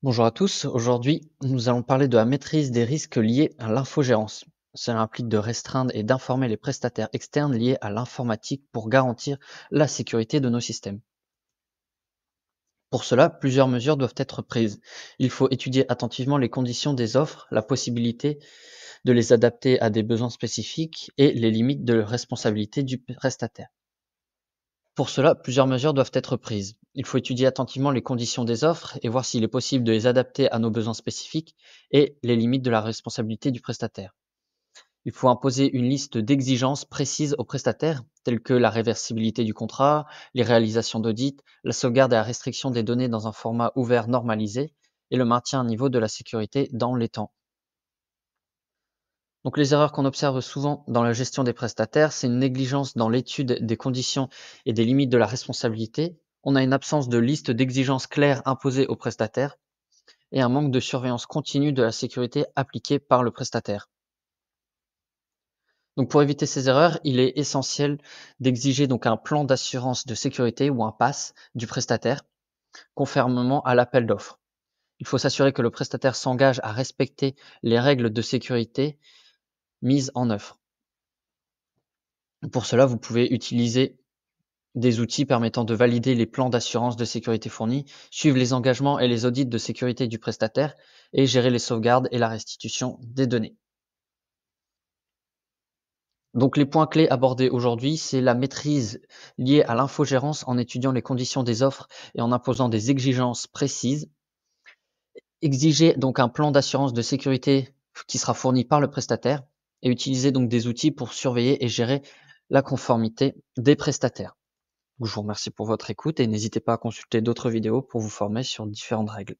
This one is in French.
Bonjour à tous, aujourd'hui nous allons parler de la maîtrise des risques liés à l'infogérance. Cela implique de restreindre et d'informer les prestataires externes liés à l'informatique pour garantir la sécurité de nos systèmes. Pour cela, plusieurs mesures doivent être prises. Il faut étudier attentivement les conditions des offres, la possibilité de les adapter à des besoins spécifiques et les limites de responsabilité du prestataire. Pour cela, plusieurs mesures doivent être prises. Il faut étudier attentivement les conditions des offres et voir s'il est possible de les adapter à nos besoins spécifiques et les limites de la responsabilité du prestataire. Il faut imposer une liste d'exigences précises aux prestataires, telles que la réversibilité du contrat, les réalisations d'audits, la sauvegarde et la restriction des données dans un format ouvert normalisé et le maintien à niveau de la sécurité dans les temps. Donc les erreurs qu'on observe souvent dans la gestion des prestataires, c'est une négligence dans l'étude des conditions et des limites de la responsabilité. On a une absence de liste d'exigences claires imposées aux prestataires et un manque de surveillance continue de la sécurité appliquée par le prestataire. Donc pour éviter ces erreurs, il est essentiel d'exiger donc un plan d'assurance de sécurité ou un PASS du prestataire, conformément à l'appel d'offres. Il faut s'assurer que le prestataire s'engage à respecter les règles de sécurité mises en œuvre. Pour cela, vous pouvez utiliser des outils permettant de valider les plans d'assurance de sécurité fournis, suivre les engagements et les audits de sécurité du prestataire et gérer les sauvegardes et la restitution des données. Donc les points clés abordés aujourd'hui, c'est la maîtrise liée à l'infogérance en étudiant les conditions des offres et en imposant des exigences précises. Exiger donc un plan d'assurance de sécurité qui sera fourni par le prestataire et utiliser donc des outils pour surveiller et gérer la conformité des prestataires. Je vous remercie pour votre écoute et n'hésitez pas à consulter d'autres vidéos pour vous former sur différentes règles.